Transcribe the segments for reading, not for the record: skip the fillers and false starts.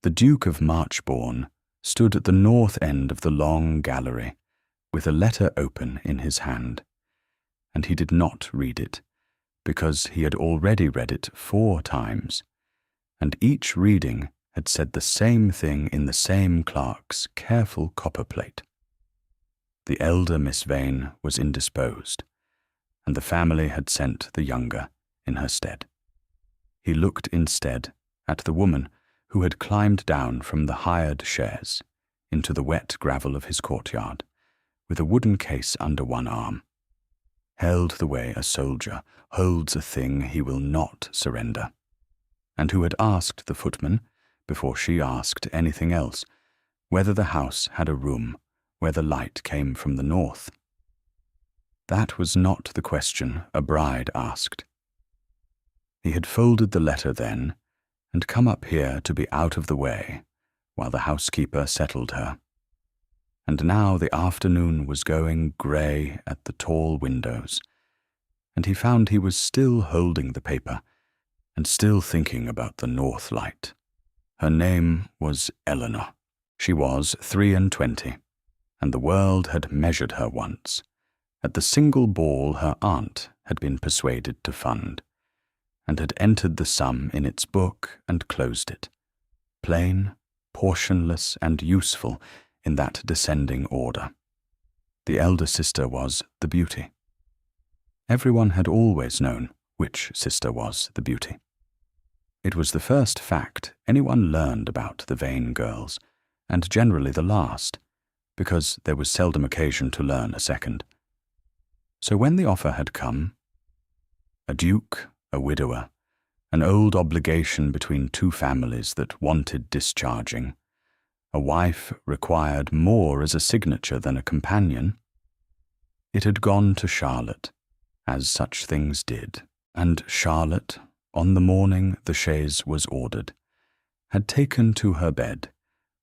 The Duke of Marchbourne stood at the north end of the long gallery, with a letter open in his hand, and he did not read it, because he had already read it 4 times, and each reading had said the same thing in the same clerk's careful copperplate. The elder Miss Vane was indisposed, and the family had sent the younger in her stead. He looked instead at the woman who had climbed down from the hired chaise into the wet gravel of his courtyard, with a wooden case under one arm, held the way a soldier holds a thing he will not surrender, and who had asked the footman, before she asked anything else, whether the house had a room where the light came from the north. That was not the question a bride asked. He had folded the letter then, and come up here to be out of the way, while the housekeeper settled her. And now the afternoon was going grey at the tall windows, and he found he was still holding the paper, and still thinking about the north light. Her name was Eleanor. She was 23, and the world had measured her once, at the single ball her aunt had been persuaded to fund, and had entered the sum in its book and closed it, plain, portionless, and useful in that descending order. The elder sister was the beauty. Everyone had always known which sister was the beauty. It was the first fact anyone learned about the Vane girls, and generally the last, because there was seldom occasion to learn a second. So when the offer had come, a duke, a widower, an old obligation between 2 families that wanted discharging, a wife required more as a signature than a companion, it had gone to Charlotte, as such things did, and Charlotte, on the morning the chaise was ordered, had taken to her bed,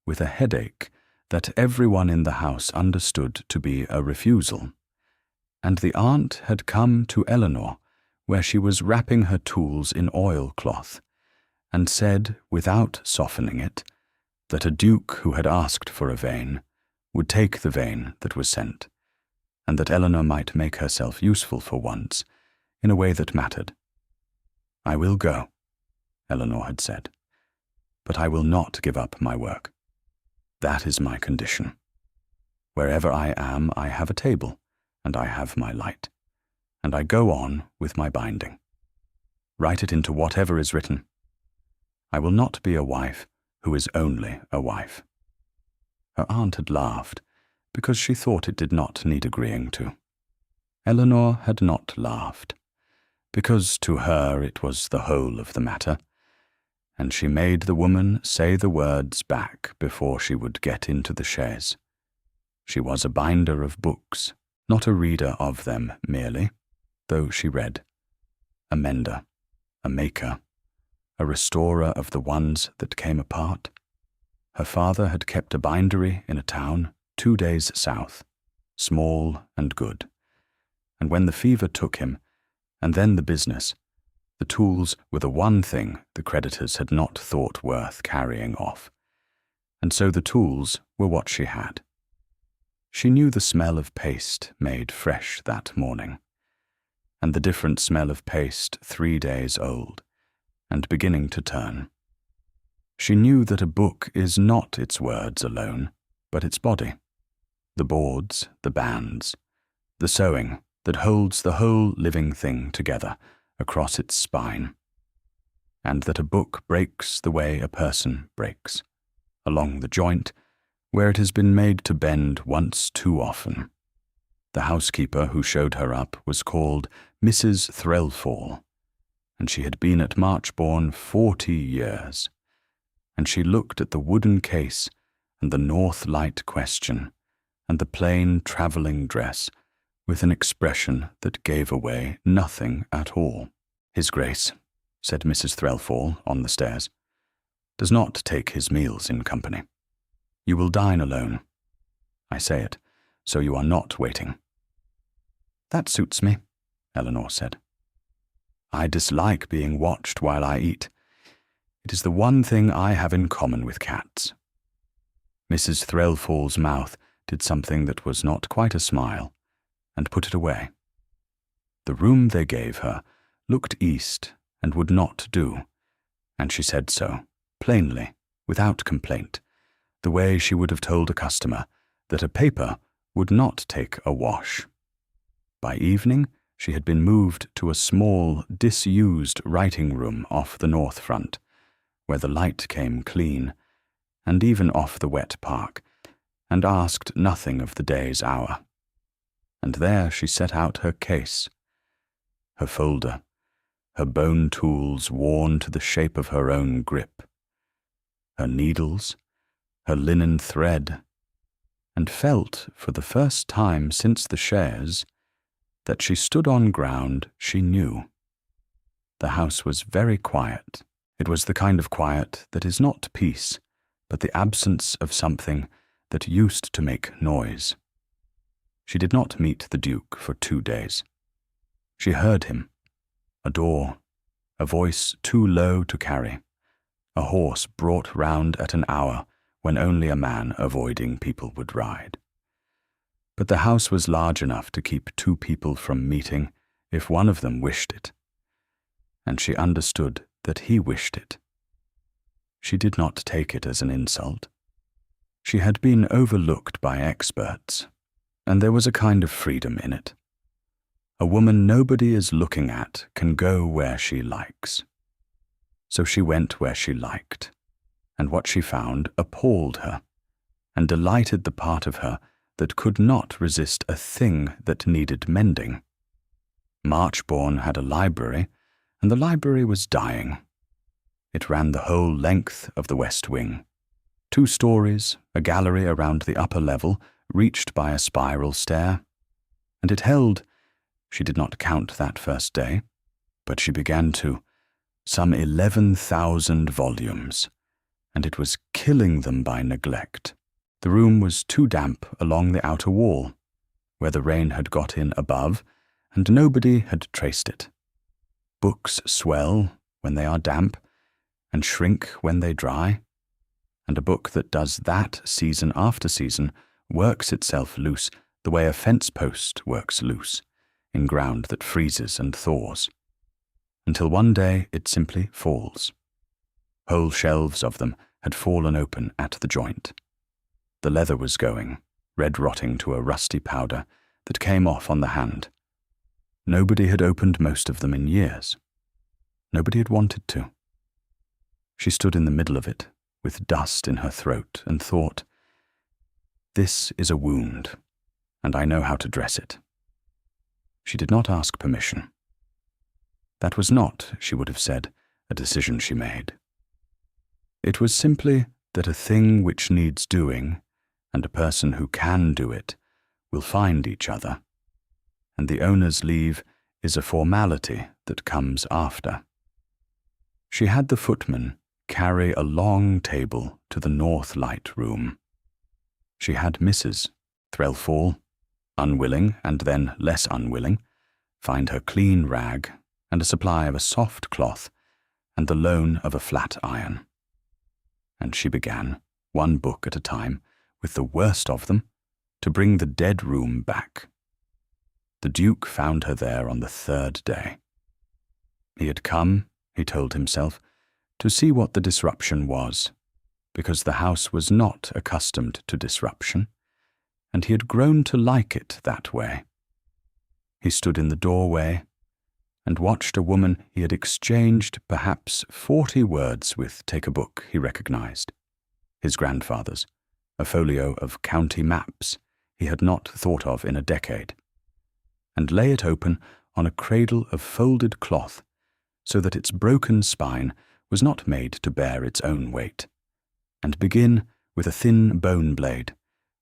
with a headache that everyone in the house understood to be a refusal, and the aunt had come to Eleanor, where she was wrapping her tools in oilcloth, and said, without softening it, that a duke who had asked for a Vane would take the Vane that was sent, and that Eleanor might make herself useful for once, in a way that mattered. "I will go," Eleanor had said, "but I will not give up my work. That is my condition. Wherever I am, I have a table, and I have my light, and I go on with my binding. Write it into whatever is written. I will not be a wife who is only a wife." Her aunt had laughed, because she thought it did not need agreeing to. Eleanor had not laughed, because to her it was the whole of the matter, and she made the woman say the words back before she would get into the chaise. She was a binder of books, not a reader of them merely, though she read, a mender, a maker, a restorer of the ones that came apart. Her father had kept a bindery in a town 2 days south, small and good, and when the fever took him, and then the business, the tools were the one thing the creditors had not thought worth carrying off, and so the tools were what she had. She knew the smell of paste made fresh that morning, and the different smell of paste 3 days old, and beginning to turn. She knew that a book is not its words alone, but its body, the boards, the bands, the sewing that holds the whole living thing together across its spine, and that a book breaks the way a person breaks, along the joint where it has been made to bend once too often. The housekeeper who showed her up was called Mrs. Threlfall, and she had been at Marchbourne 40 years, and she looked at the wooden case and the north light question and the plain travelling dress with an expression that gave away nothing at all. "His Grace," said Mrs. Threlfall on the stairs, "does not take his meals in company. You will dine alone. I say it, so you are not waiting." "That suits me," Eleanor said. "I dislike being watched while I eat. It is the one thing I have in common with cats." Mrs. Threlfall's mouth did something that was not quite a smile, and put it away. The room they gave her looked east and would not do, and she said so, plainly, without complaint, the way she would have told a customer that a paper would not take a wash. By evening, she had been moved to a small, disused writing room off the north front, where the light came clean, and even off the wet park, and asked nothing of the day's hour. And there she set out her case, her folder, her bone tools worn to the shape of her own grip, her needles, her linen thread, and felt, for the first time since the shares, that she stood on ground she knew. The house was very quiet. It was the kind of quiet that is not peace, but the absence of something that used to make noise. She did not meet the Duke for 2 days. She heard him, a door, a voice too low to carry, a horse brought round at an hour when only a man avoiding people would ride. But the house was large enough to keep 2 people from meeting if one of them wished it, and she understood that he wished it. She did not take it as an insult. She had been overlooked by experts, and there was a kind of freedom in it. A woman nobody is looking at can go where she likes. So she went where she liked, and what she found appalled her, and delighted the part of her that could not resist a thing that needed mending. Marchbourne had a library, and the library was dying. It ran the whole length of the west wing. 2 stories, a gallery around the upper level, reached by a spiral stair, and it held, she did not count that first day, but she began to, some 11,000 volumes, and it was killing them by neglect. The room was too damp along the outer wall, where the rain had got in above, and nobody had traced it. Books swell when they are damp, and shrink when they dry, and a book that does that season after season works itself loose the way a fence post works loose, in ground that freezes and thaws, until one day it simply falls. Whole shelves of them had fallen open at the joint. The leather was going, red-rotting to a rusty powder that came off on the hand. Nobody had opened most of them in years. Nobody had wanted to. She stood in the middle of it, with dust in her throat, and thought, "This is a wound, and I know how to dress it." She did not ask permission. That was not, she would have said, a decision she made. It was simply that a thing which needs doing, and a person who can do it, will find each other, and the owner's leave is a formality that comes after. She had the footman carry a long table to the north light room. She had Mrs. Threlfall, unwilling and then less unwilling, find her clean rag and a supply of a soft cloth and the loan of a flat iron. And she began, 1 book at a time, with the worst of them, to bring the dead room back. The Duke found her there on the 3rd day. He had come, he told himself, to see what the disruption was, because the house was not accustomed to disruption, and he had grown to like it that way. He stood in the doorway and watched a woman he had exchanged perhaps 40 words with take a book he recognized, his grandfather's, a folio of county maps he had not thought of in a decade, and lay it open on a cradle of folded cloth so that its broken spine was not made to bear its own weight, and begin, with a thin bone blade,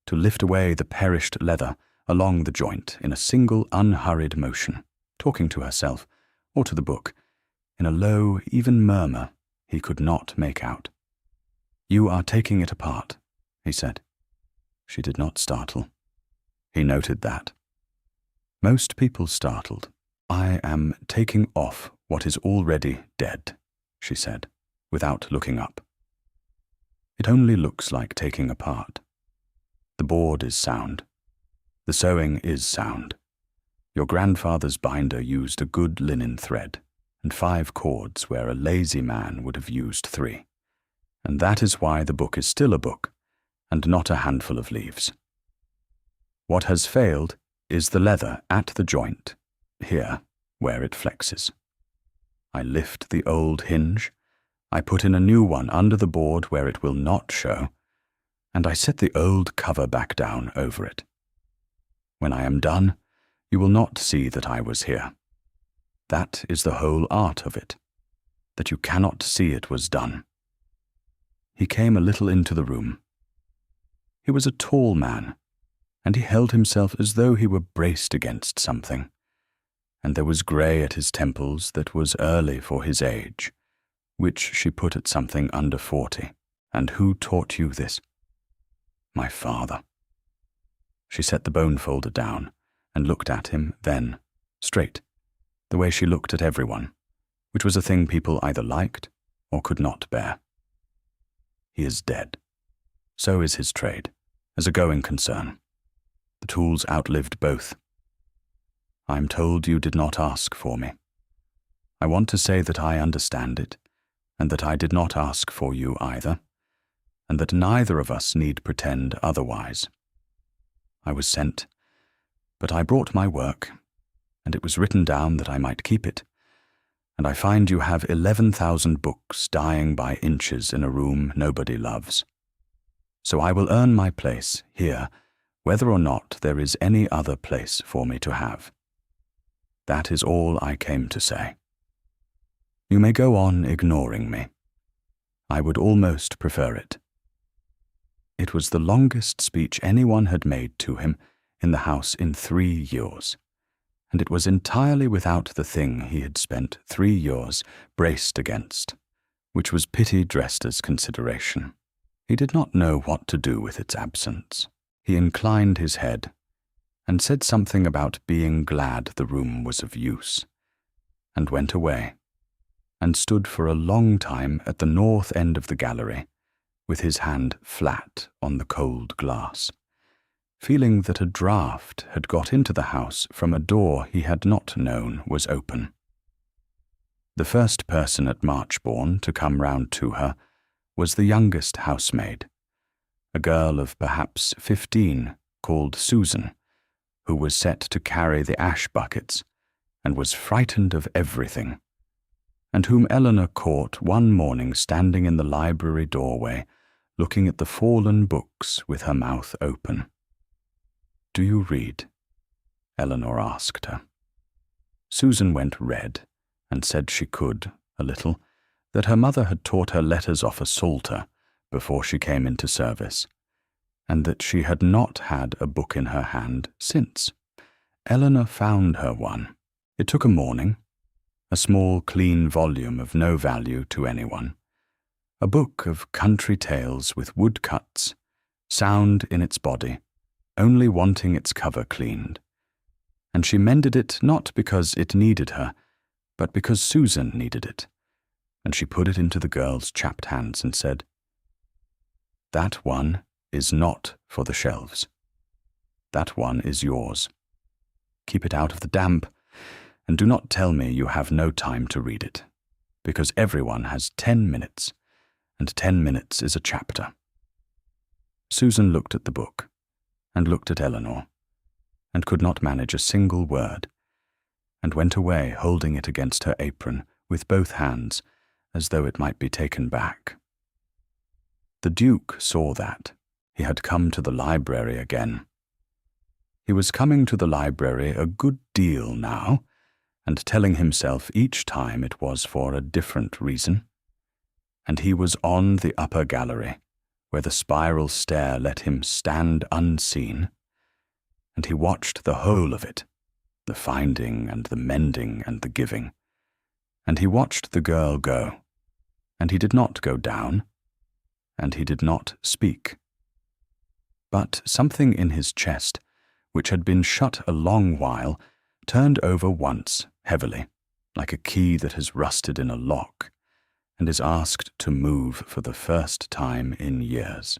to lift away the perished leather along the joint in a single unhurried motion, talking to herself, or to the book, in a low, even murmur he could not make out. "You are taking it apart," he said. She did not startle. He noted that. Most people startled. "I am taking off what is already dead," she said, without looking up. It only looks like taking apart. The board is sound. The sewing is sound. Your grandfather's binder used a good linen thread and 5 cords where a lazy man would have used 3. And that is why the book is still a book and not a handful of leaves. What has failed is the leather at the joint, here, where it flexes. I lift the old hinge, I put in a new one under the board where it will not show, and I set the old cover back down over it. When I am done, you will not see that I was here. That is the whole art of it, that you cannot see it was done. He came a little into the room. He was a tall man, and he held himself as though he were braced against something, and there was grey at his temples that was early for his age, which she put at something under 40. And who taught you this? My father. She set the bone folder down and looked at him then, straight, the way she looked at everyone, which was a thing people either liked or could not bear. He is dead. So is his trade, as a going concern. The tools outlived both. I am told you did not ask for me. I want to say that I understand it, and that I did not ask for you either, and that neither of us need pretend otherwise. I was sent, but I brought my work, and it was written down that I might keep it, and I find you have 11,000 books dying by inches in a room nobody loves. So I will earn my place here, whether or not there is any other place for me to have. That is all I came to say. You may go on ignoring me. I would almost prefer it. It was the longest speech anyone had made to him in the house in 3 years, and it was entirely without the thing he had spent 3 years braced against, which was pity dressed as consideration. He did not know what to do with its absence. He inclined his head and said something about being glad the room was of use, and went away, and stood for a long time at the north end of the gallery, with his hand flat on the cold glass, feeling that a draught had got into the house from a door he had not known was open. The first person at Marchbourne to come round to her was the youngest housemaid, a girl of perhaps 15 called Susan, who was set to carry the ash buckets and was frightened of everything, and whom Eleanor caught one morning standing in the library doorway, looking at the fallen books with her mouth open. "Do you read?" Eleanor asked her. Susan went red and said she could, a little, that her mother had taught her letters off a psalter before she came into service, and that she had not had a book in her hand since. Eleanor found her one. It took a morning, a small, clean volume of no value to anyone, a book of country tales with woodcuts, sound in its body, only wanting its cover cleaned. And she mended it not because it needed her, but because Susan needed it, and she put it into the girl's chapped hands and said, "That one is not for the shelves. That one is yours. Keep it out of the damp, and do not tell me you have no time to read it, because everyone has 10 minutes, and 10 minutes is a chapter." Susan looked at the book, and looked at Eleanor, and could not manage a single word, and went away holding it against her apron with both hands, as though it might be taken back. The Duke saw that. He had come to the library again. He was coming to the library a good deal now, and telling himself each time it was for a different reason. And he was on the upper gallery, where the spiral stair let him stand unseen, and he watched the whole of it, the finding and the mending and the giving, and he watched the girl go, and he did not go down, and he did not speak. But something in his chest, which had been shut a long while, turned over once heavily, like a key that has rusted in a lock, and is asked to move for the first time in years.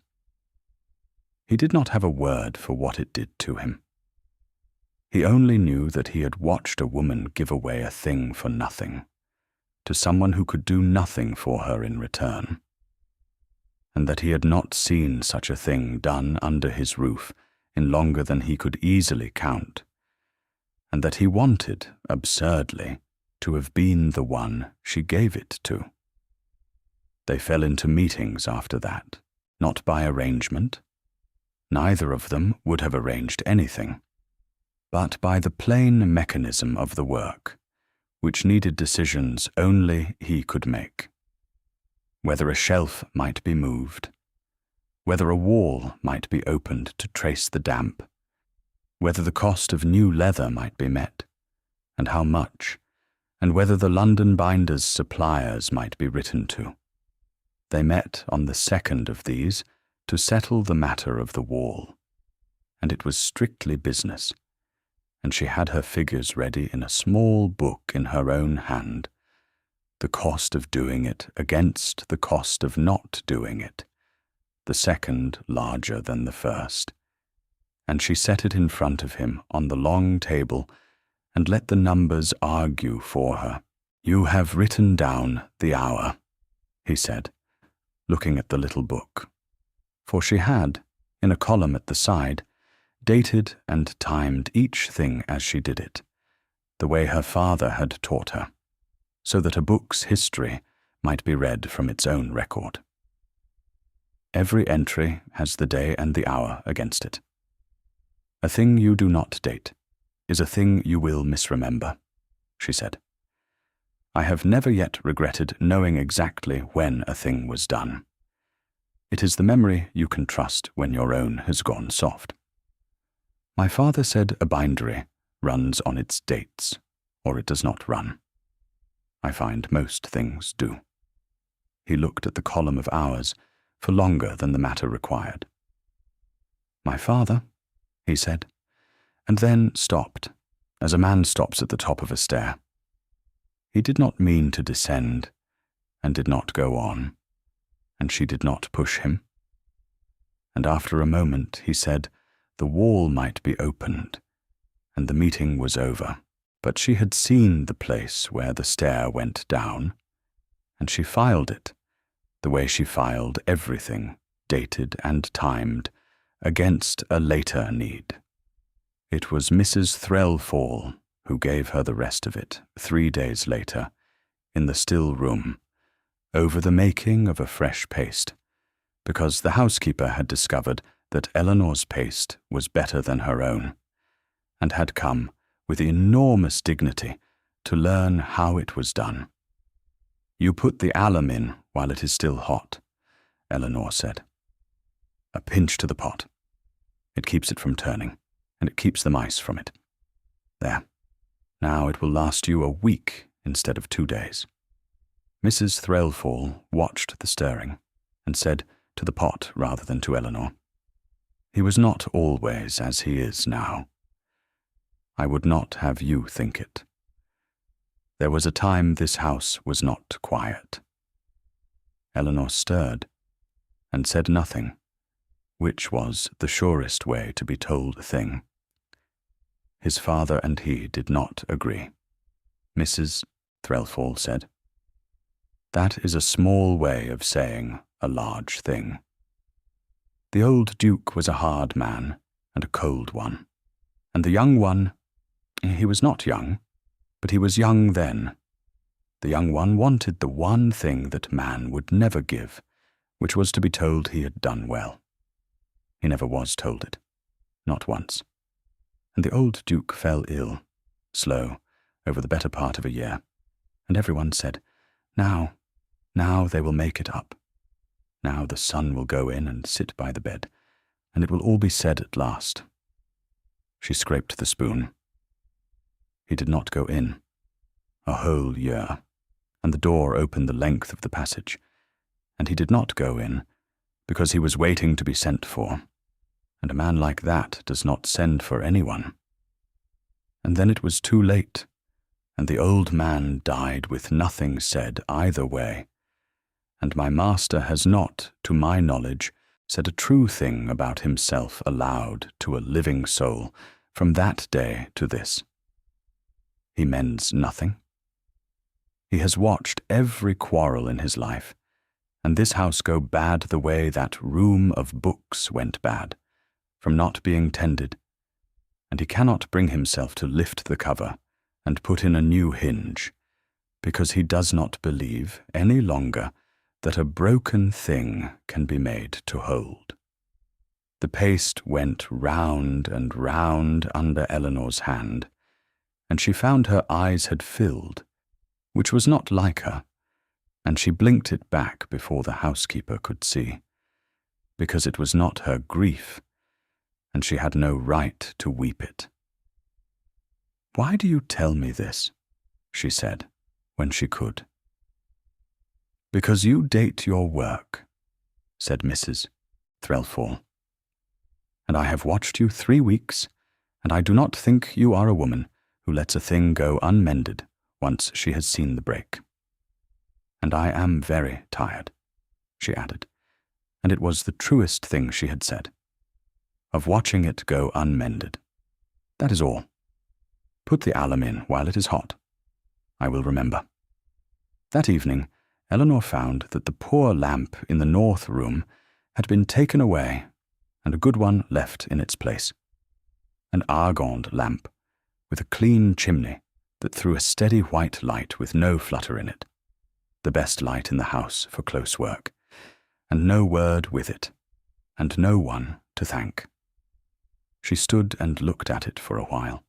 He did not have a word for what it did to him. He only knew that he had watched a woman give away a thing for nothing, to someone who could do nothing for her in return, and that he had not seen such a thing done under his roof in longer than he could easily count, and that he wanted, absurdly, to have been the one she gave it to. They fell into meetings after that, not by arrangement. Neither of them would have arranged anything, but by the plain mechanism of the work, which needed decisions only he could make. Whether a shelf might be moved, whether a wall might be opened to trace the damp, whether the cost of new leather might be met, and how much, and whether the London binder's suppliers might be written to. They met on the second of these to settle the matter of the wall, and it was strictly business, and she had her figures ready in a small book in her own hand, the cost of doing it against the cost of not doing it, the second larger than the first, and she set it in front of him on the long table and let the numbers argue for her. "You have written down the hour," he said, looking at the little book, for she had, in a column at the side, dated and timed each thing as she did it, the way her father had taught her, so that a book's history might be read from its own record. Every entry has the day and the hour against it. A thing you do not date is a thing you will misremember, she said. I have never yet regretted knowing exactly when a thing was done. It is the memory you can trust when your own has gone soft. My father said a bindery runs on its dates, or it does not run. I find most things do. He looked at the column of hours for longer than the matter required. My father, he said, and then stopped, as a man stops at the top of a stair. He did not mean to descend, and did not go on, and she did not push him. And after a moment he said the wall might be opened, and the meeting was over. But she had seen the place where the stair went down, and she filed it, the way she filed everything, dated and timed, against a later need. It was Mrs. Threlfall who gave her the rest of it 3 days later, in the still room, over the making of a fresh paste, because the housekeeper had discovered that Eleanor's paste was better than her own, and had come, with enormous dignity, to learn how it was done. You put the alum in while it is still hot, Eleanor said. A pinch to the pot. It keeps it from turning, and it keeps the mice from it. There. Now it will last you a week instead of 2 days. Mrs. Threlfall watched the stirring, and said to the pot rather than to Eleanor, He was not always as he is now. I would not have you think it. There was a time this house was not quiet. Eleanor stirred, and said nothing, which was the surest way to be told a thing. His father and he did not agree. Mrs. Threlfall said, That is a small way of saying a large thing. The old Duke was a hard man, and a cold one, and the young one, he was not young, but he was young then. The young one wanted the one thing that man would never give, which was to be told he had done well. He never was told it, not once. And the old Duke fell ill, slow, over the better part of a year, and everyone said, Now they will make it up. Now the son will go in and sit by the bed, and it will all be said at last. She scraped the spoon. He did not go in. A whole year, and the door opened the length of the passage, and he did not go in, because he was waiting to be sent for, and a man like that does not send for anyone. And then it was too late, and the old man died with nothing said either way, and my master has not, to my knowledge, said a true thing about himself aloud to a living soul from that day to this. He mends nothing. He has watched every quarrel in his life, and this house go bad the way that room of books went bad, from not being tended, and he cannot bring himself to lift the cover and put in a new hinge, because he does not believe any longer that a broken thing can be made to hold. The paste went round and round under Eleanor's hand, and she found her eyes had filled, which was not like her, and she blinked it back before the housekeeper could see, because it was not her grief, and she had no right to weep it. "Why do you tell me this?" she said, when she could. "Because you date your work," said Mrs. Threlfall. "And I have watched you 3 weeks, and I do not think you are a woman who lets a thing go unmended once she has seen the break. And I am very tired," she added, and it was the truest thing she had said, "of watching it go unmended. That is all. Put the alum in while it is hot. I will remember." That evening, Eleanor found that the poor lamp in the north room had been taken away and a good one left in its place. An argand lamp with a clean chimney that threw a steady white light with no flutter in it, the best light in the house for close work, and no word with it, and no one to thank. She stood and looked at it for a while.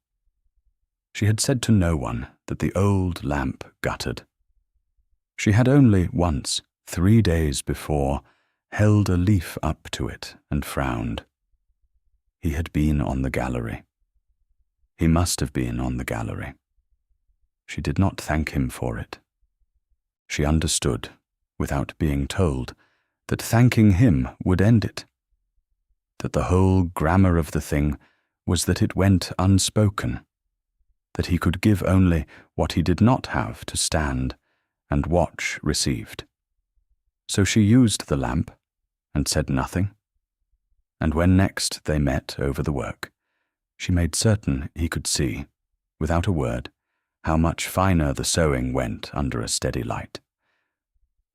She had said to no one that the old lamp guttered. She had only once, 3 days before, held a leaf up to it and frowned. He had been on the gallery. He must have been on the gallery. She did not thank him for it. She understood, without being told, that thanking him would end it, that the whole grammar of the thing was that it went unspoken, that he could give only what he did not have to stand, and watch received. So she used the lamp, and said nothing, and when next they met over the work, she made certain he could see, without a word, how much finer the sewing went under a steady light.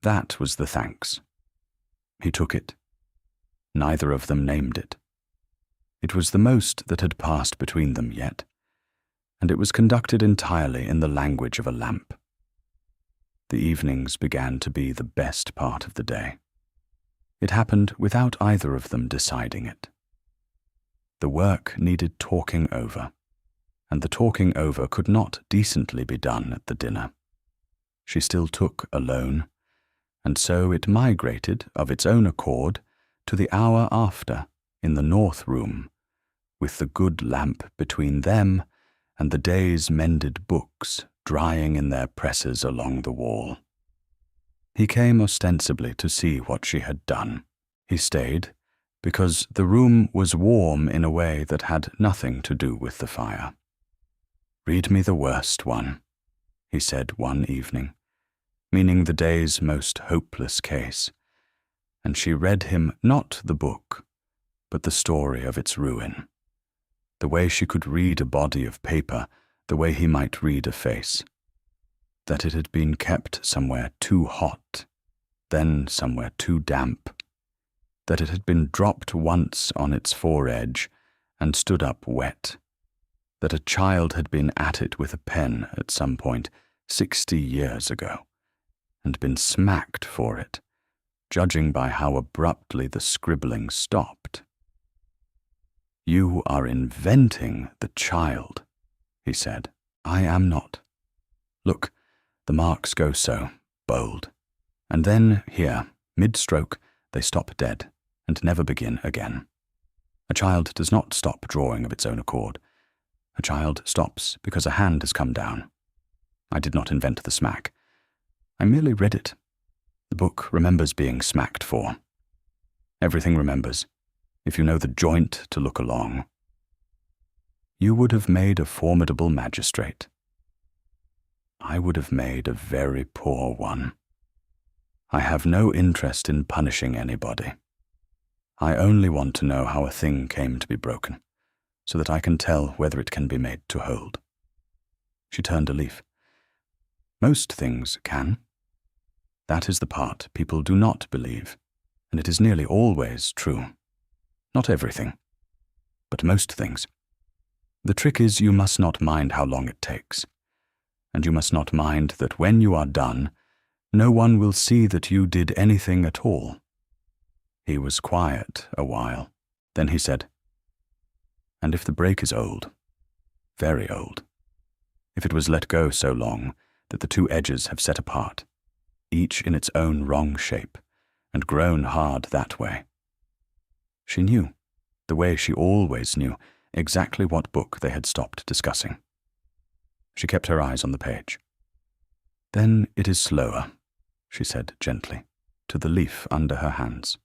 That was the thanks. He took it. Neither of them named it. It was the most that had passed between them yet, and it was conducted entirely in the language of a lamp. The evenings began to be the best part of the day. It happened without either of them deciding it. The work needed talking over, and the talking over could not decently be done at the dinner. She still took alone, and so it migrated of its own accord to the hour after in the north room, with the good lamp between them and the day's mended books drying in their presses along the wall. He came ostensibly to see what she had done. He stayed because the room was warm in a way that had nothing to do with the fire. "Read me the worst one," he said one evening, meaning the day's most hopeless case, and she read him not the book, but the story of its ruin, the way she could read a body of paper the way he might read a face, that it had been kept somewhere too hot, then somewhere too damp, that it had been dropped once on its foredge and stood up wet, that a child had been at it with a pen at some point 60 years ago, and been smacked for it, judging by how abruptly the scribbling stopped. "You are inventing the child," he said. "I am not. Look, the marks go so, bold, and then here, mid-stroke, they stop dead, and never begin again. A child does not stop drawing of its own accord. A child stops because a hand has come down. I did not invent the smack. I merely read it. The book remembers being smacked for. Everything remembers, if you know the joint to look along. You would have made a formidable magistrate. I would have made a very poor one. I have no interest in punishing anybody. I only want to know how a thing came to be broken, so that I can tell whether it can be made to hold. She turned a leaf. Most things can. That is the part people do not believe, and it is nearly always true. Not everything, but most things. The trick is you must not mind how long it takes, and you must not mind that when you are done, no one will see that you did anything at all. He was quiet a while. Then he said, "And if the break is old, very old, if it was let go so long that the two edges have set apart, each in its own wrong shape, and grown hard that way." She knew, the way she always knew, exactly what book they had stopped discussing. She kept her eyes on the page. "Then it is slower," she said gently, to the leaf under her hands.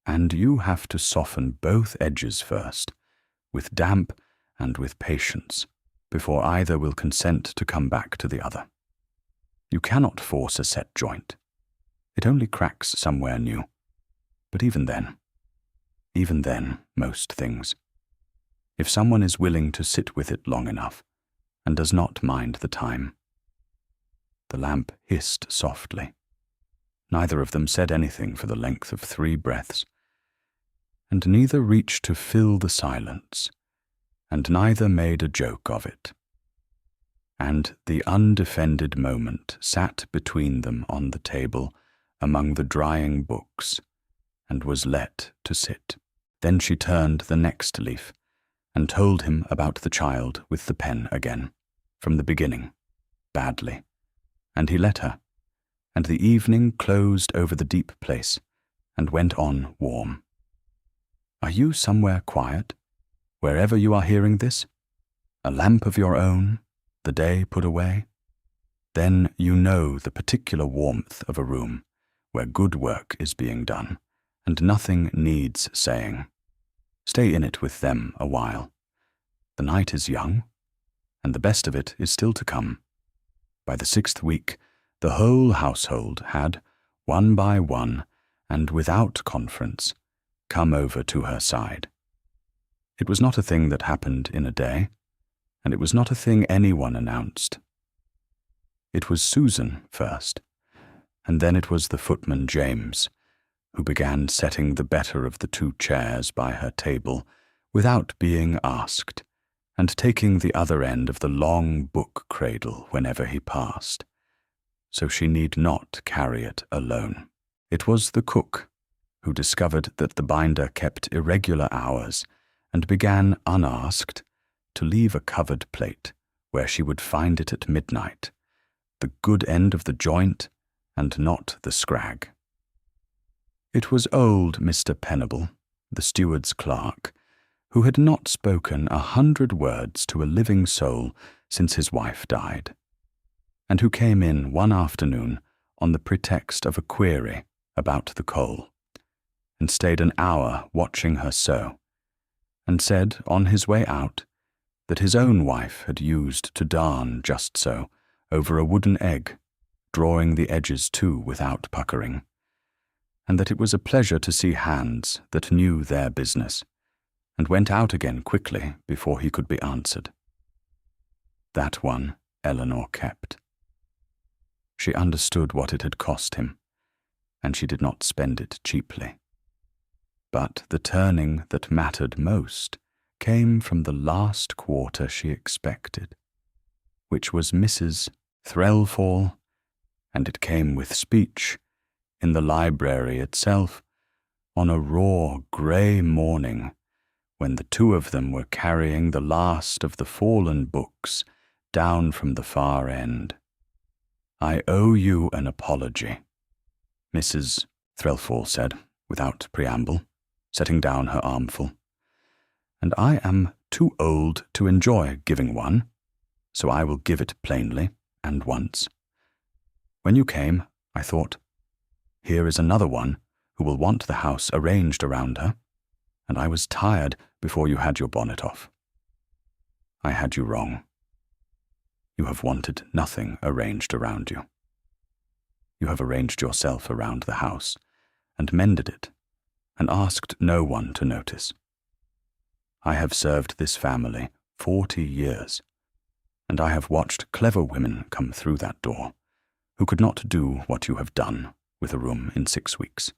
"And you have to soften both edges first, with damp and with patience, before either will consent to come back to the other. You cannot force a set joint. It only cracks somewhere new. But even then, most things. If someone is willing to sit with it long enough, and does not mind the time." The lamp hissed softly. Neither of them said anything for the length of 3 breaths, and neither reached to fill the silence, and neither made a joke of it. And the undefended moment sat between them on the table among the drying books, and was let to sit. Then she turned the next leaf, and told him about the child with the pen again, from the beginning, badly, and he let her, and the evening closed over the deep place, and went on warm. Are you somewhere quiet, wherever you are hearing this? A lamp of your own, the day put away? Then you know the particular warmth of a room where good work is being done, and nothing needs saying. Stay in it with them a while. The night is young, and the best of it is still to come. By the 6th week, the whole household had, one by one, and without conference, come over to her side. It was not a thing that happened in a day, and it was not a thing anyone announced. It was Susan first, and then it was the footman James, who began setting the better of the 2 chairs by her table without being asked, and taking the other end of the long book cradle whenever he passed, so she need not carry it alone. It was the cook who discovered that the binder kept irregular hours, and began, unasked, to leave a covered plate where she would find it at midnight, the good end of the joint and not the scrag. It was old Mr. Penable, the steward's clerk, who had not spoken 100 words to a living soul since his wife died, and who came in one afternoon on the pretext of a query about the coal, and stayed an hour watching her sew, and said on his way out that his own wife had used to darn just so over a wooden egg, drawing the edges too without puckering, and that it was a pleasure to see hands that knew their business, and went out again quickly before he could be answered. That one Eleanor kept. She understood what it had cost him, and she did not spend it cheaply. But the turning that mattered most came from the last quarter she expected, which was Mrs. Threlfall, and it came with speech, in the library itself, on a raw grey morning, when the 2 of them were carrying the last of the fallen books down from the far end. "I owe you an apology," Mrs. Threlfall said, without preamble, setting down her armful, "and I am too old to enjoy giving one, so I will give it plainly and once. When you came, I thought, here is another one who will want the house arranged around her, and I was tired before you had your bonnet off. I had you wrong. You have wanted nothing arranged around you." You have arranged yourself around the house, and mended it, and asked no one to notice. I have served this family 40 years, and I have watched clever women come through that door, who could not do what you have done with a room in 6 weeks,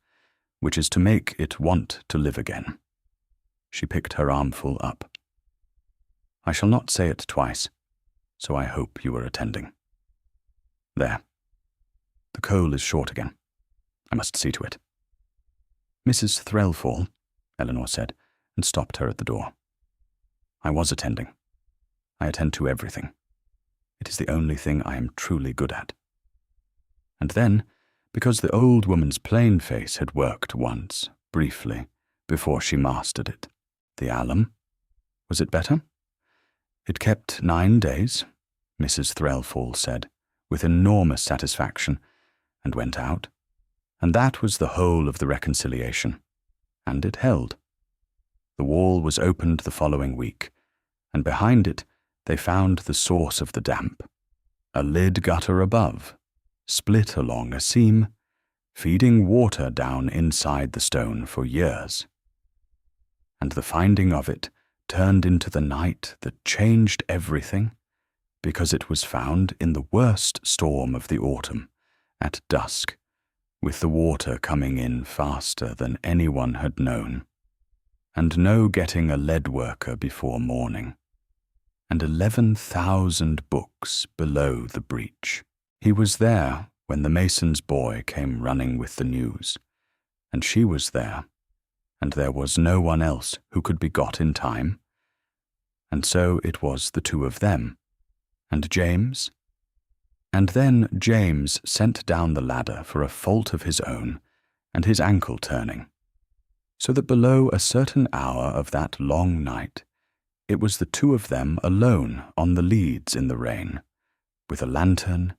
which is to make it want to live again. She picked her armful up. I shall not say it twice, so I hope you were attending. There. The coal is short again. I must see to it. Mrs. Threlfall, Eleanor said, and stopped her at the door. I was attending. I attend to everything. It is the only thing I am truly good at. And then, because the old woman's plain face had worked once, briefly, before she mastered it, the alum, was it better? It kept 9 days, Mrs. Threlfall said, with enormous satisfaction, and went out, and that was the whole of the reconciliation, and it held. The wall was opened the following week, and behind it they found the source of the damp, a lid gutter above, split along a seam, feeding water down inside the stone for years. And the finding of it turned into the night that changed everything, because it was found in the worst storm of the autumn, at dusk, with the water coming in faster than anyone had known, and no getting a lead worker before morning, and 11,000 books below the breach. He was there when the mason's boy came running with the news, and she was there, and there was no one else who could be got in time, and so it was the two of them, and James. And then James sent down the ladder for a fault of his own, and his ankle turning, so that below a certain hour of that long night, it was the two of them alone on the leads in the rain, with a lantern,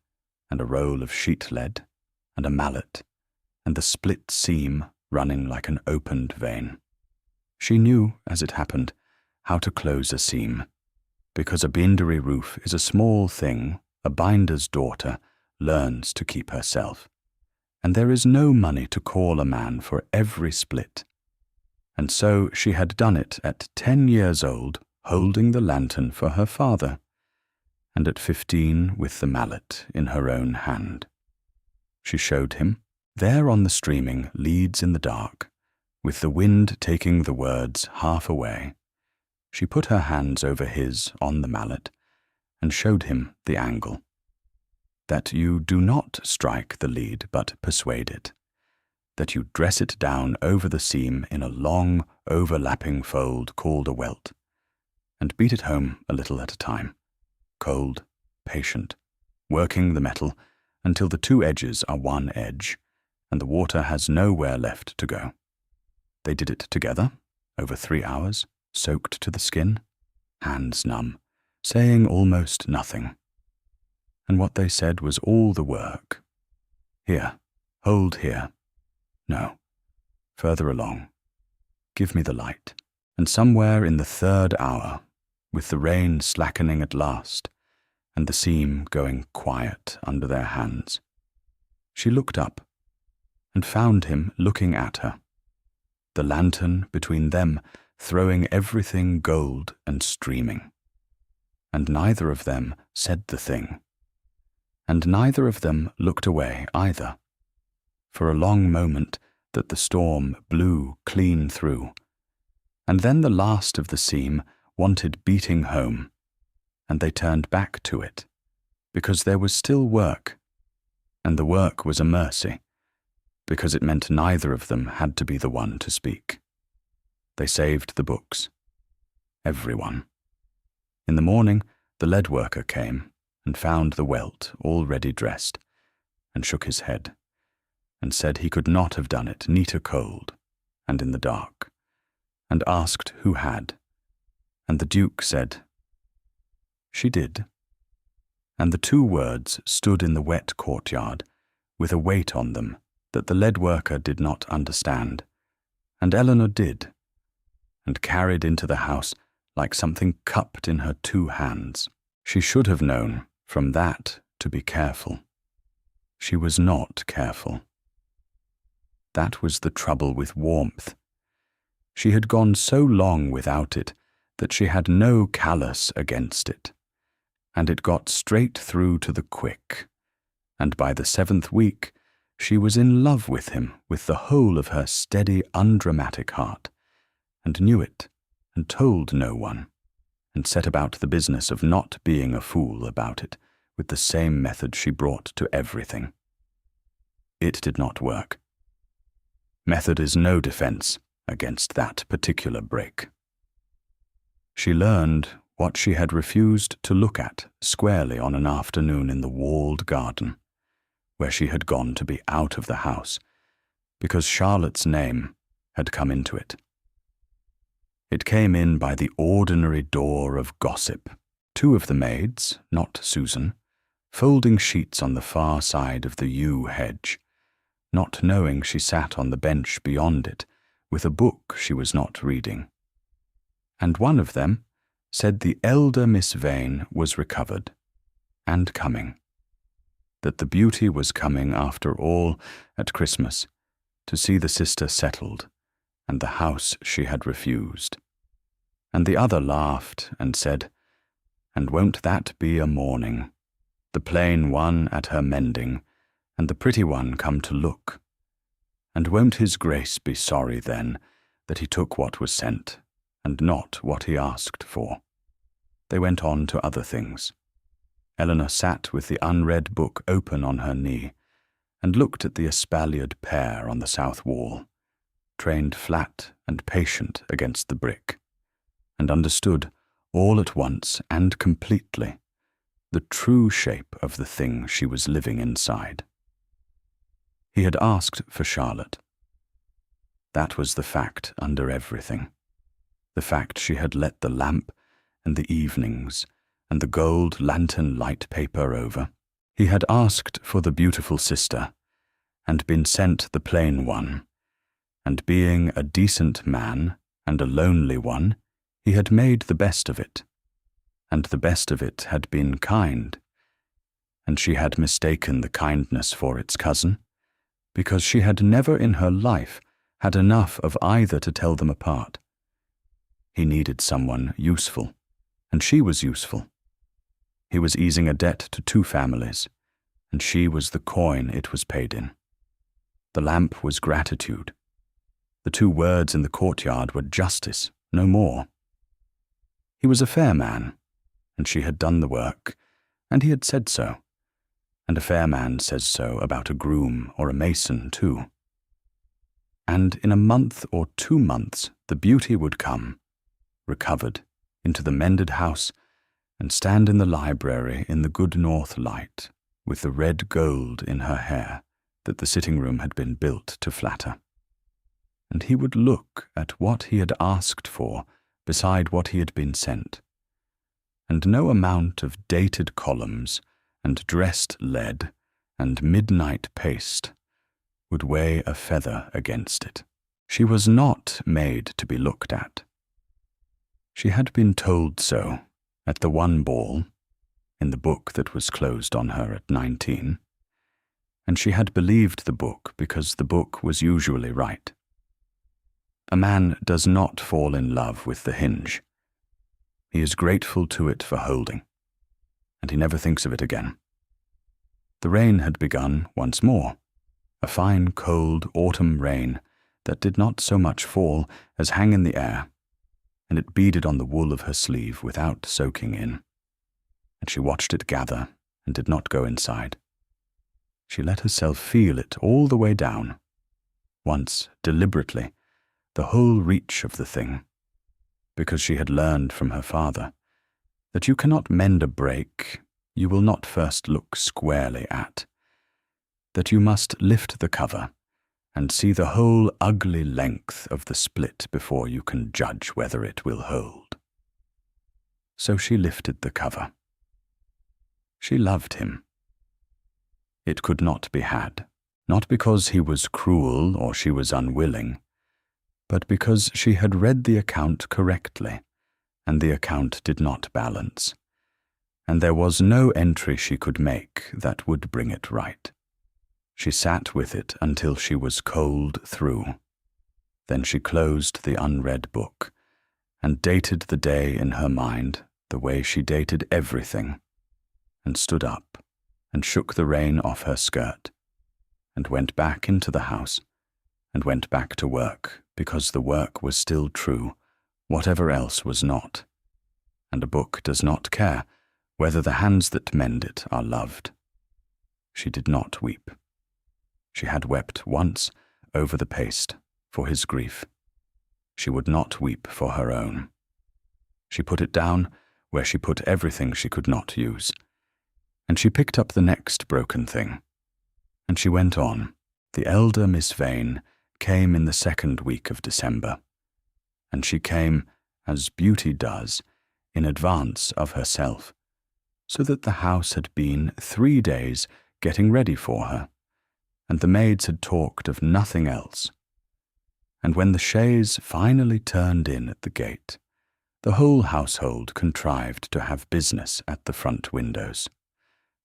and a roll of sheet lead, and a mallet, and the split seam running like an opened vein. She knew, as it happened, how to close a seam, because a bindery roof is a small thing a binder's daughter learns to keep herself, and there is no money to call a man for every split. And so she had done it at 10 years old, holding the lantern for her father, and at 15 with the mallet in her own hand. She showed him, there on the streaming leads in the dark, with the wind taking the words half away. She put her hands over his on the mallet, and showed him the angle. That you do not strike the lead but persuade it. That you dress it down over the seam in a long, overlapping fold called a welt, and beat it home a little at a time, cold, patient, working the metal until the two edges are one edge, and the water has nowhere left to go. They did it together, over 3 hours, soaked to the skin, hands numb, saying almost nothing. And what they said was all the work. Here, hold here. No, further along. Give me the light. And somewhere in the 3rd hour, with the rain slackening at last, and the seam going quiet under their hands, she looked up, and found him looking at her, the lantern between them throwing everything gold and streaming. And neither of them said the thing, and neither of them looked away either, for a long moment that the storm blew clean through, and then the last of the seam wanted beating home, and they turned back to it, because there was still work, and the work was a mercy, because it meant neither of them had to be the one to speak. They saved the books. Everyone. In the morning, the lead worker came and found the welt already dressed, and shook his head, and said he could not have done it neater cold, and in the dark, and asked who had. And the Duke said, "She did." And the 2 words stood in the wet courtyard, with a weight on them that the lead worker did not understand, and Eleanor did, and carried into the house like something cupped in her 2 hands. She should have known from that to be careful. She was not careful. That was the trouble with warmth. She had gone so long without it that she had no callous against it, and it got straight through to the quick, and by the 7th week she was in love with him with the whole of her steady, undramatic heart, and knew it, and told no one, and set about the business of not being a fool about it with the same method she brought to everything. It did not work. Method is no defense against that particular break. She learned what she had refused to look at squarely on an afternoon in the walled garden, where she had gone to be out of the house, because Charlotte's name had come into it. It came in by the ordinary door of gossip, 2 of the maids, not Susan, folding sheets on the far side of the yew hedge, not knowing she sat on the bench beyond it with a book she was not reading. And one of them said the elder Miss Vane was recovered and coming, that the beauty was coming after all at Christmas to see the sister settled and the house she had refused. And the other laughed and said, "And won't that be a morning? The plain one at her mending, and the pretty one come to look. And won't his grace be sorry then that he took what was sent, and not what he asked for?" They went on to other things. Eleanor sat with the unread book open on her knee, and looked at the espaliered pair on the south wall, trained flat and patient against the brick, and understood all at once and completely the true shape of the thing she was living inside. He had asked for Charlotte. That was the fact under everything, the fact she had let the lamp and the evenings and the gold lantern light paper over. He had asked for the beautiful sister, and been sent the plain one, and being a decent man and a lonely one, he had made the best of it, and the best of it had been kind, and she had mistaken the kindness for its cousin, because she had never in her life had enough of either to tell them apart. He needed someone useful, and she was useful. He was easing a debt to 2 families, and she was the coin it was paid in. The lamp was gratitude. The 2 words in the courtyard were justice, no more. He was a fair man, and she had done the work, and he had said so. And a fair man says so about a groom or a mason too. And in a month or 2 months the beauty would come, recovered, into the mended house, and stand in the library in the good north light, with the red gold in her hair that the sitting-room had been built to flatter. And he would look at what he had asked for beside what he had been sent, and no amount of dated columns and dressed lead and midnight paste would weigh a feather against it. She was not made to be looked at. She had been told so at the one ball, in the book that was closed on her at 19, and she had believed the book because the book was usually right. A man does not fall in love with the hinge. He is grateful to it for holding, and he never thinks of it again. The rain had begun once more, a fine cold autumn rain that did not so much fall as hang in the air, and it beaded on the wool of her sleeve without soaking in, and she watched it gather and did not go inside. She let herself feel it all the way down, once deliberately, the whole reach of the thing, because she had learned from her father that you cannot mend a break you will not first look squarely at, that you must lift the cover and see the whole ugly length of the split before you can judge whether it will hold. So she lifted the cover. She loved him. It could not be had, not because he was cruel or she was unwilling, but because she had read the account correctly, and the account did not balance, and there was no entry she could make that would bring it right. She sat with it until she was cold through. Then she closed the unread book and dated the day in her mind the way she dated everything, and stood up and shook the rain off her skirt, and went back into the house, and went back to work, because the work was still true, whatever else was not, and a book does not care whether the hands that mend it are loved. She did not weep. She had wept once over the paste for his grief. She would not weep for her own. She put it down where she put everything she could not use, and she picked up the next broken thing. And she went on. The elder Miss Vane came in the second week of December, and she came, as beauty does, in advance of herself, so that the house had been 3 days getting ready for her, and the maids had talked of nothing else. And when the chaise finally turned in at the gate, the whole household contrived to have business at the front windows.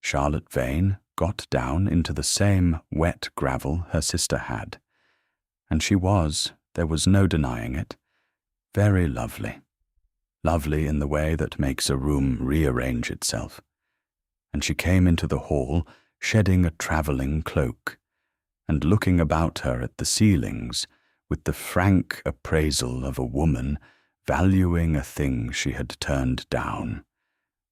Charlotte Vane got down into the same wet gravel her sister had, and she was, there was no denying it, very lovely. Lovely in the way that makes a room rearrange itself. And she came into the hall shedding a travelling cloak, and looking about her at the ceilings with the frank appraisal of a woman valuing a thing she had turned down,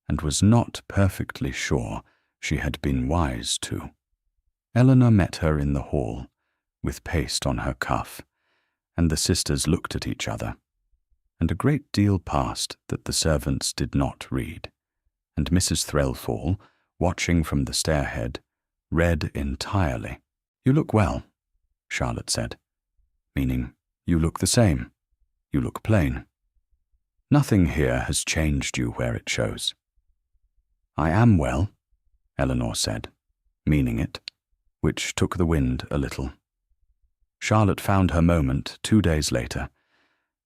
and was not perfectly sure she had been wise to. Eleanor met her in the hall, with paste on her cuff, and the sisters looked at each other, and a great deal passed that the servants did not read, and Mrs. Threlfall, watching from the stairhead, read entirely. "You look well," Charlotte said, meaning, "You look the same. You look plain. Nothing here has changed you where it shows." "I am well," Eleanor said, meaning it, which took the wind a little. Charlotte found her moment 2 days later,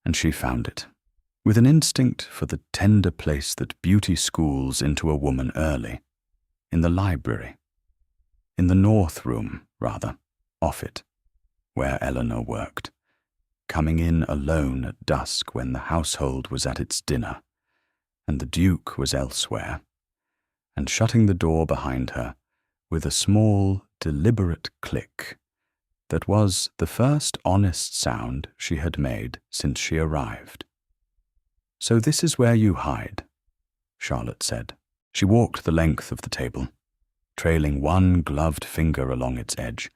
and she found it, with an instinct for the tender place that beauty schools into a woman early, in the library, in the north room, rather, off it, where Eleanor worked, coming in alone at dusk when the household was at its dinner, and the Duke was elsewhere, and shutting the door behind her with a small, deliberate click that was the first honest sound she had made since she arrived. "So this is where you hide," Charlotte said. She walked the length of the table, trailing one gloved finger along its edge,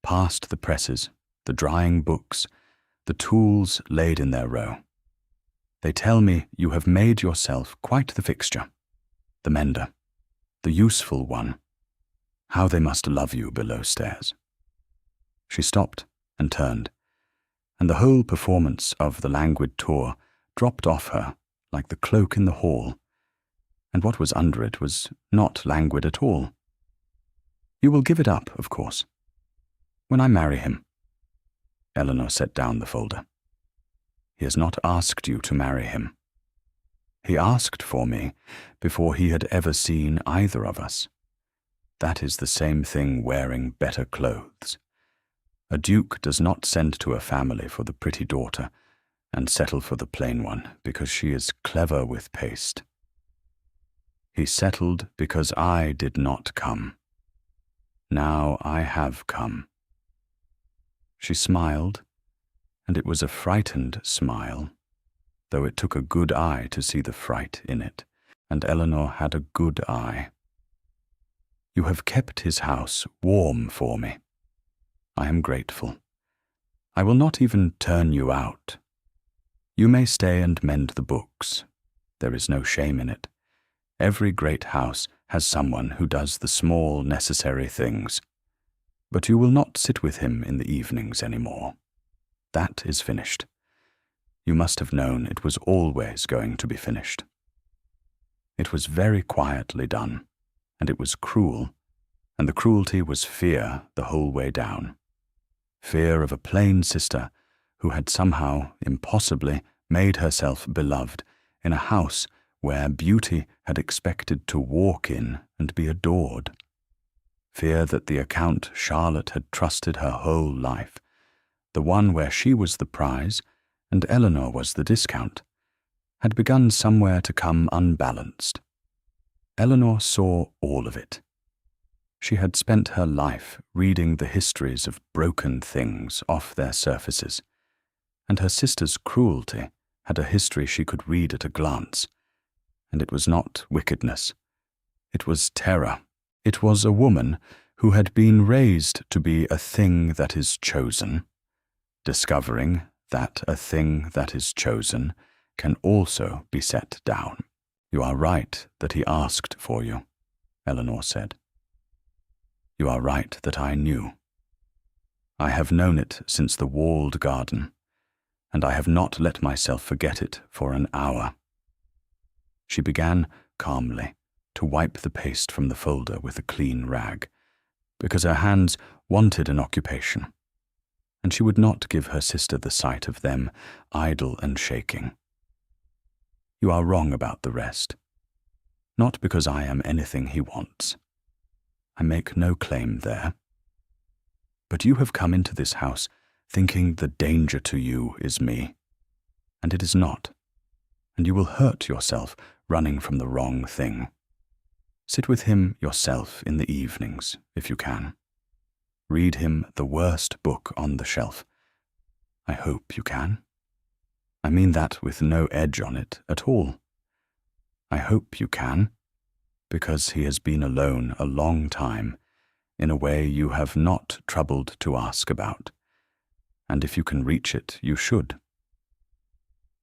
past the presses, the drying books, the tools laid in their row. "They tell me you have made yourself quite the fixture, the mender, the useful one. How they must love you below stairs." She stopped and turned, and the whole performance of the languid tour dropped off her like the cloak in the hall, and what was under it was not languid at all. "You will give it up, of course, when I marry him." Eleanor set down the folder. "He has not asked you to marry him. He asked for me before he had ever seen either of us. That is the same thing wearing better clothes. A duke does not send to a family for the pretty daughter and settle for the plain one because she is clever with paste. He settled because I did not come. Now I have come." She smiled, and it was a frightened smile, though it took a good eye to see the fright in it, and Eleanor had a good eye. "You have kept his house warm for me. I am grateful. I will not even turn you out. You may stay and mend the books. There is no shame in it. Every great house has someone who does the small, necessary things. But you will not sit with him in the evenings any more. That is finished. You must have known it was always going to be finished." It was very quietly done, and it was cruel, and the cruelty was fear the whole way down. Fear of a plain sister who had somehow, impossibly, made herself beloved in a house where beauty had expected to walk in and be adored. fear that the account Charlotte had trusted her whole life, the one where she was the prize and Eleanor was the discount, had begun somewhere to come unbalanced. Eleanor saw all of it. She had spent her life reading the histories of broken things off their surfaces, and her sister's cruelty had a history she could read at a glance, and it was not wickedness. It was terror. It was a woman who had been raised to be a thing that is chosen, discovering that a thing that is chosen can also be set down. "You are right that he asked for you," Eleanor said. "You are right that I knew. I have known it since the walled garden, and I have not let myself forget it for an hour." She began calmly to wipe the paste from the folder with a clean rag, because her hands wanted an occupation, and she would not give her sister the sight of them idle and shaking. "You are wrong about the rest. Not because I am anything he wants. I make no claim there. But you have come into this house thinking the danger to you is me, and it is not, and you will hurt yourself running from the wrong thing. Sit with him yourself in the evenings, if you can. Read him the worst book on the shelf. I hope you can. I mean that with no edge on it at all. I hope you can, because he has been alone a long time, in a way you have not troubled to ask about, and if you can reach it, you should.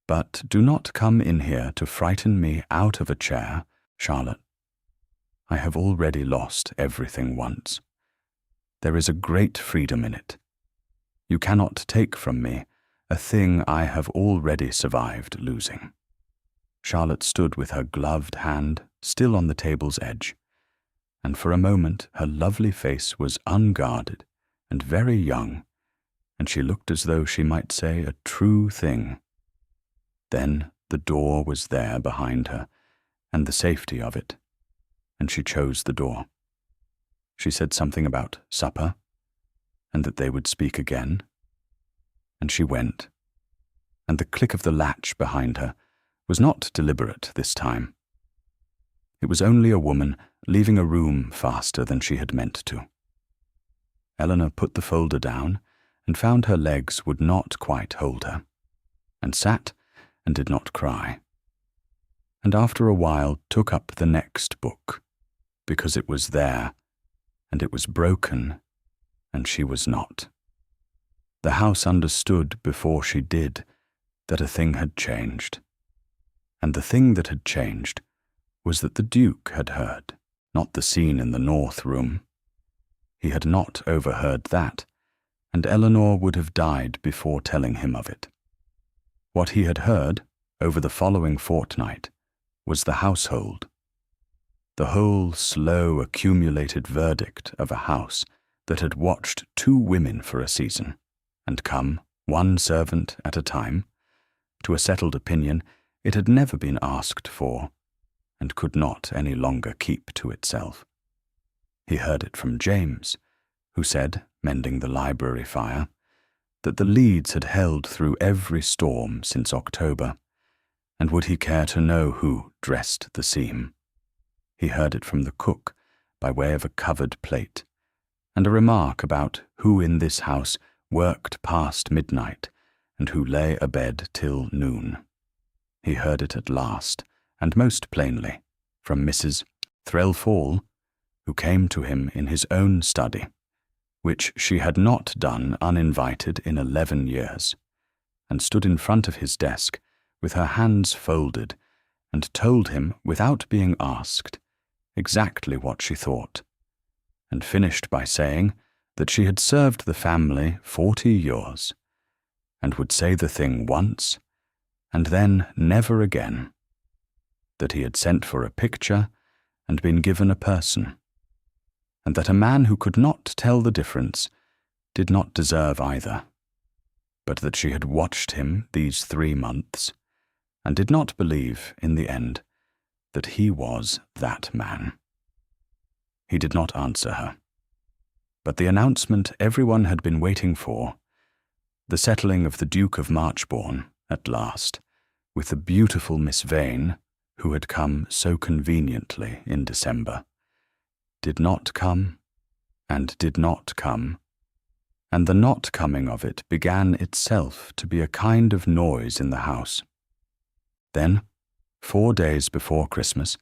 But do not come in here to frighten me out of a chair, Charlotte. I have already lost everything once. There is a great freedom in it. You cannot take from me a thing I have already survived losing." Charlotte stood with her gloved hand still on the table's edge, and for a moment her lovely face was unguarded and very young, and she looked as though she might say a true thing. Then the door was there behind her, and the safety of it, and she chose the door. She said something about supper, and that they would speak again, and she went, and the click of the latch behind her was not deliberate this time. It was only a woman leaving a room faster than she had meant to. Eleanor put the folder down and found her legs would not quite hold her, and sat and did not cry, and after a while took up the next book, because it was there, and it was broken, and she was not. The house understood before she did that a thing had changed, and the thing that had changed was that the Duke had heard, not the scene in the north room. He had not overheard that, and Eleanor would have died before telling him of it. What he had heard over the following fortnight was the household, the whole slow accumulated verdict of a house that had watched 2 women for a season, and come, one servant at a time, to a settled opinion it had never been asked for, and could not any longer keep to itself. He heard it from James, who said, mending the library fire, that the Leeds had held through every storm since October, and would he care to know who dressed the seam? He heard it from the cook, by way of a covered plate, and a remark about who in this house worked past midnight, and who lay abed till noon. He heard it at last, and most plainly, from Mrs. Threlfall, who came to him in his own study, which she had not done uninvited in 11 years, and stood in front of his desk with her hands folded, and told him, without being asked, exactly what she thought, and finished by saying that she had served the family 40 years, and would say the thing once, and then never again, that he had sent for a picture and been given a person, and that a man who could not tell the difference did not deserve either, but that she had watched him these 3 months, and did not believe, in the end, that he was that man. He did not answer her. But the announcement everyone had been waiting for, the settling of the Duke of Marchbourne, at last, with the beautiful Miss Vane, who had come so conveniently in December, did not come, and did not come, and the not coming of it began itself to be a kind of noise in the house. Then, 4 days before Christmas,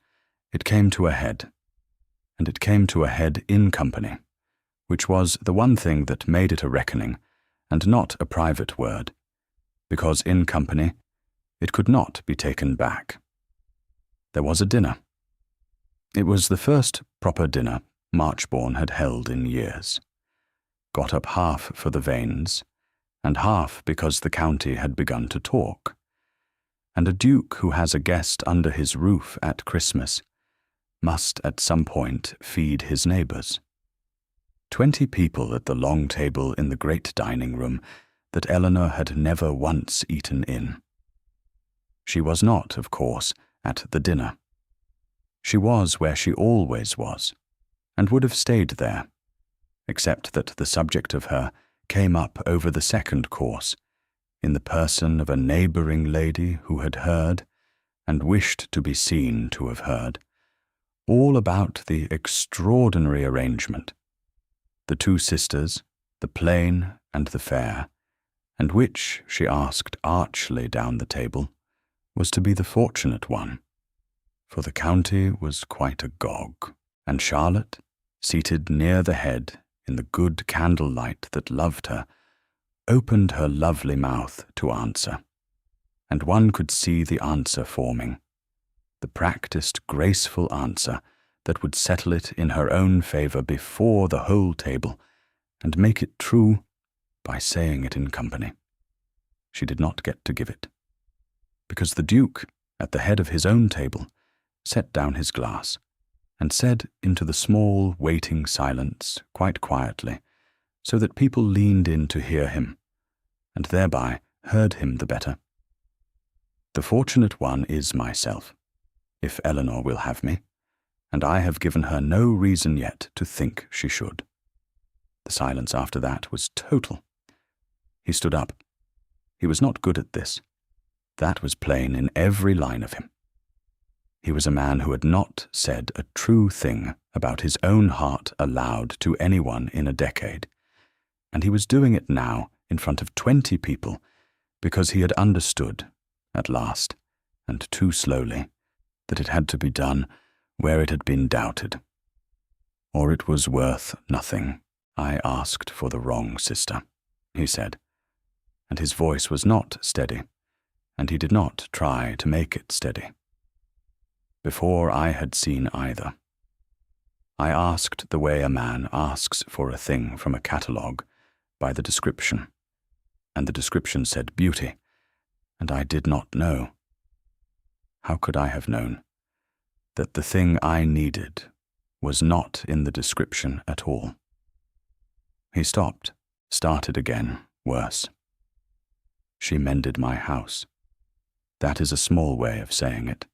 it came to a head, and it came to a head in company, which was the one thing that made it a reckoning, and not a private word, because in company it could not be taken back. There was a dinner. It was the first proper dinner Marchbourne had held in years, got up half for the Vanes, and half because the county had begun to talk, and a duke who has a guest under his roof at Christmas must at some point feed his neighbours. 20 people at the long table in the great dining room that Eleanor had never once eaten in. She was not, of course, at the dinner. She was where she always was, and would have stayed there, except that the subject of her came up over the second course, in the person of a neighbouring lady who had heard, and wished to be seen to have heard, all about the extraordinary arrangement, the 2 sisters, the plain and the fair, and which, she asked archly down the table, was to be the fortunate one, for the county was quite agog, and Charlotte, seated near the head in the good candlelight that loved her, opened her lovely mouth to answer, and one could see the answer forming, the practised, graceful answer that would settle it in her own favour before the whole table, and make it true by saying it in company. She did not get to give it, because the Duke, at the head of his own table, set down his glass, and said into the small, waiting silence, quite quietly, so that people leaned in to hear him, and thereby heard him the better. The fortunate one is myself, if Eleanor will have me, and I have given her no reason yet to think she should. The silence after that was total. He stood up. He was not good at this. That was plain in every line of him. He was a man who had not said a true thing about his own heart aloud to anyone in a decade, and he was doing it now in front of 20 people because he had understood, at last, and too slowly, that it had to be done where it had been doubted. Or it was worth nothing. I asked for the wrong sister, he said, and his voice was not steady, and he did not try to make it steady. Before I had seen either. I asked the way a man asks for a thing from a catalogue, by the description, and the description said beauty, and I did not know. How could I have known that the thing I needed was not in the description at all? He stopped, started again, worse. She mended my house. That is a small way of saying it.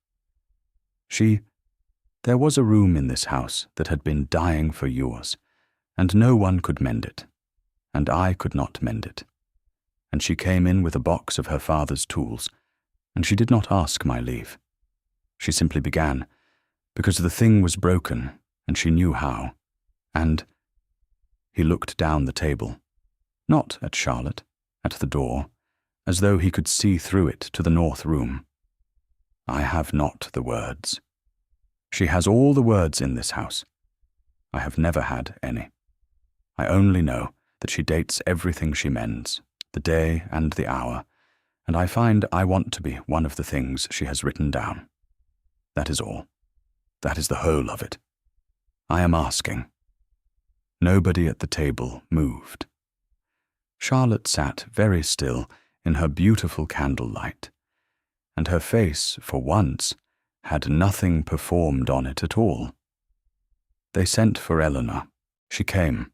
There was a room in this house that had been dying for years, and no one could mend it, and I could not mend it. And she came in with a box of her father's tools, and she did not ask my leave. She simply began, because the thing was broken, and she knew how, and he looked down the table, not at Charlotte, at the door, as though he could see through it to the north room. I have not the words. She has all the words in this house. I have never had any. I only know that she dates everything she mends, the day and the hour, and I find I want to be one of the things she has written down. That is all. That is the whole of it. I am asking. Nobody at the table moved. Charlotte sat very still in her beautiful candlelight, and her face, for once, had nothing performed on it at all. They sent for Eleanor. She came.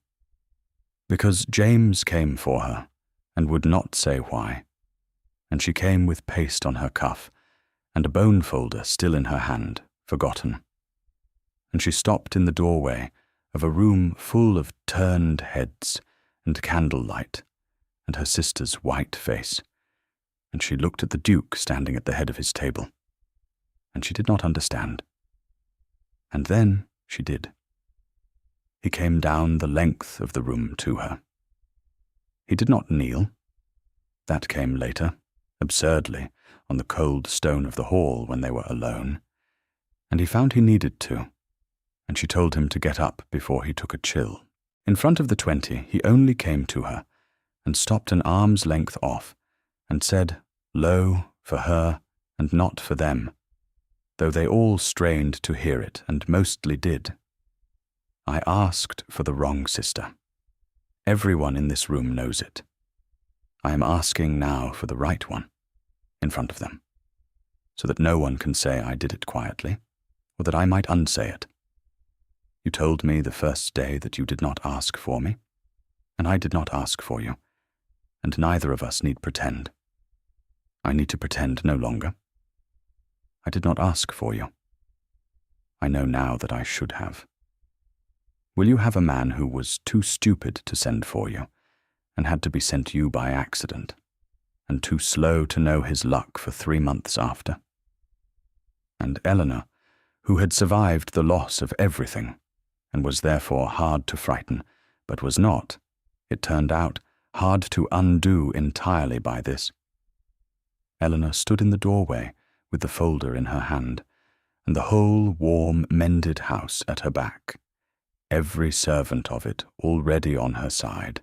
Because James came for her, and would not say why, and she came with paste on her cuff, and a bone folder still in her hand, forgotten. And she stopped in the doorway, of a room full of turned heads and candlelight, and her sister's white face, and she looked at the Duke standing at the head of his table, and she did not understand. And then she did. He came down the length of the room to her. He did not kneel. That came later, absurdly, on the cold stone of the hall when they were alone, and he found he needed to, and she told him to get up before he took a chill. In front of the 20, he only came to her, and stopped an arm's length off, and said, low, for her, and not for them, though they all strained to hear it, and mostly did. I asked for the wrong sister. Everyone in this room knows it. I am asking now for the right one, in front of them, so that no one can say I did it quietly, or that I might unsay it. You told me the first day that you did not ask for me, and I did not ask for you, and neither of us need pretend. I need to pretend no longer. I did not ask for you. I know now that I should have. Will you have a man who was too stupid to send for you, and had to be sent you by accident, and too slow to know his luck for 3 months after? And Eleanor, who had survived the loss of everything, and was therefore hard to frighten, but was not, it turned out, hard to undo entirely by this. Eleanor stood in the doorway with the folder in her hand, and the whole warm, mended house at her back, every servant of it already on her side,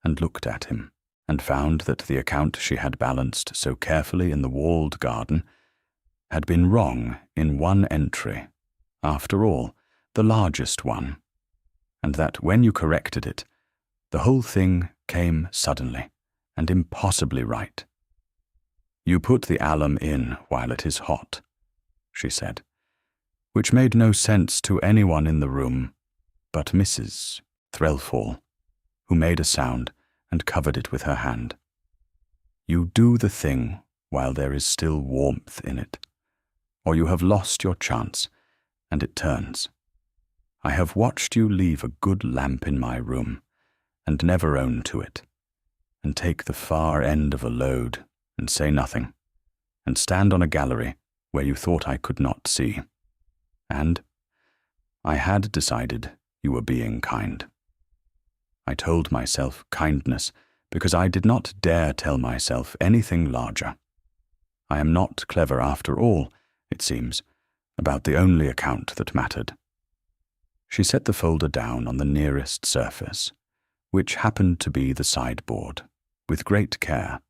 and looked at him, and found that the account she had balanced so carefully in the walled garden had been wrong in one entry, after all, the largest one, and that when you corrected it, the whole thing came suddenly and impossibly right. You put the alum in while it is hot, she said, which made no sense to anyone in the room but Mrs. Threlfall, who made a sound and covered it with her hand. You do the thing while there is still warmth in it, or you have lost your chance, and it turns. I have watched you leave a good lamp in my room, and never own to it, and take the far end of a load, and say nothing, and stand on a gallery where you thought I could not see. And I had decided you were being kind. I told myself kindness because I did not dare tell myself anything larger. I am not clever after all, it seems, about the only account that mattered. She set the folder down on the nearest surface, which happened to be the sideboard, with great care,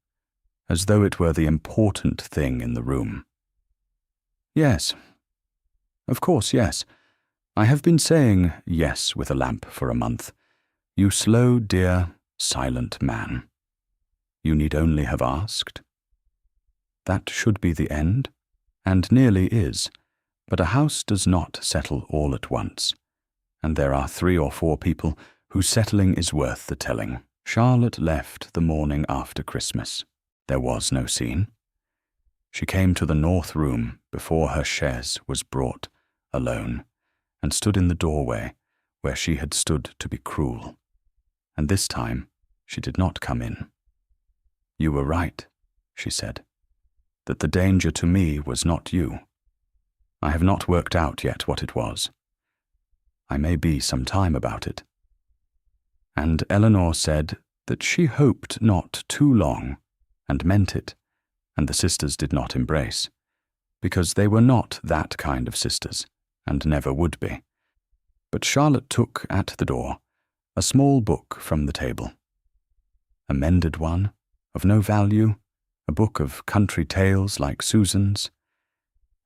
as though it were the important thing in the room. Yes. Of course, yes. I have been saying yes with a lamp for a month. You slow, dear, silent man. You need only have asked. That should be the end, and nearly is, but a house does not settle all at once, and there are 3 or 4 people whose settling is worth the telling. Charlotte left the morning after Christmas. There was no scene. She came to the north room before her chaise was brought, alone, and stood in the doorway where she had stood to be cruel. And this time she did not come in. You were right, she said, that the danger to me was not you. I have not worked out yet what it was. I may be some time about it. And Eleanor said that she hoped not too long, and meant it, and the sisters did not embrace, because they were not that kind of sisters, and never would be. But Charlotte took at the door a small book from the table, a mended one, of no value, a book of country tales like Susan's,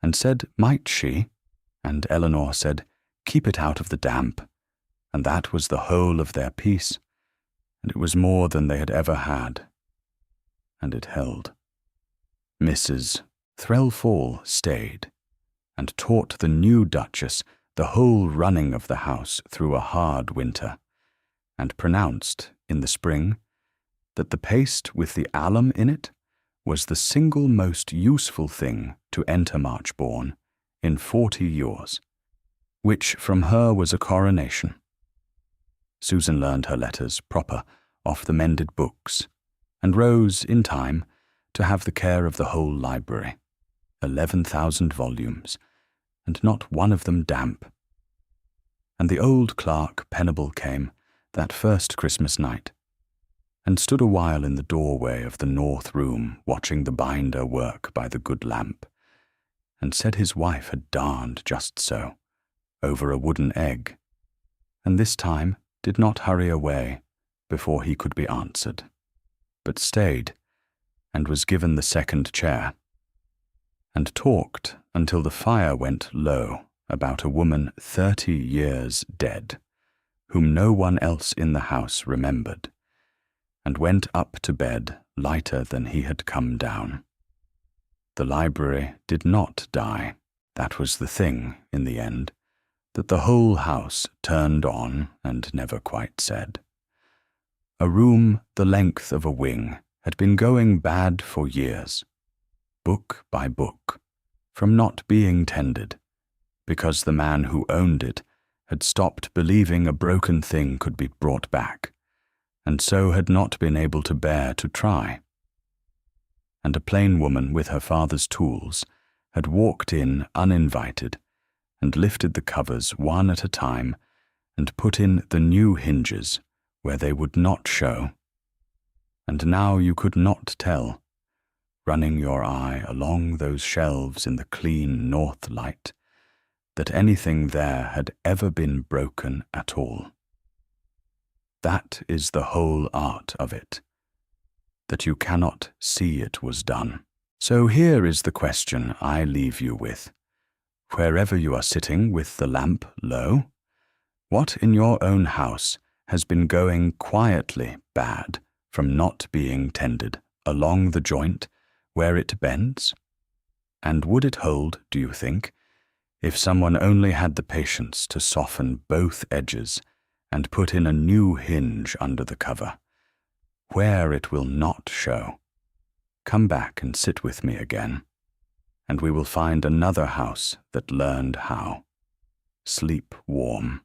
and said, might she? And Eleanor said, keep it out of the damp, and that was the whole of their peace, and it was more than they had ever had, and it held. Mrs. Threlfall stayed, and taught the new Duchess the whole running of the house through a hard winter, and pronounced, in the spring, that the paste with the alum in it was the single most useful thing to enter Marchbourne in 40 years, which from her was a coronation, Susan learned her letters proper off the mended books, and rose, in time, to have the care of the whole library, 11,000 volumes, and not one of them damp. And the old clerk Penable came that first Christmas night, and stood a while in the doorway of the north room watching the binder work by the good lamp, and said his wife had darned just so, over a wooden egg, and this time did not hurry away before he could be answered, but stayed, and was given the second chair, and talked until the fire went low about a woman 30 years dead, whom no one else in the house remembered, and went up to bed lighter than he had come down. The library did not die. That was the thing, in the end, that the whole house turned on and never quite said. A room the length of a wing had been going bad for years, book by book, from not being tended, because the man who owned it had stopped believing a broken thing could be brought back, and so had not been able to bear to try. And a plain woman with her father's tools had walked in uninvited and lifted the covers one at a time and put in the new hinges where they would not show. And now you could not tell, running your eye along those shelves in the clean north light, that anything there had ever been broken at all. That is the whole art of it, that you cannot see it was done. So here is the question I leave you with. Wherever you are sitting with the lamp low, what in your own house has been going quietly bad from not being tended along the joint where it bends? And would it hold, do you think, if someone only had the patience to soften both edges and put in a new hinge under the cover, where it will not show? Come back and sit with me again, and we will find another house that learned how. Sleep warm.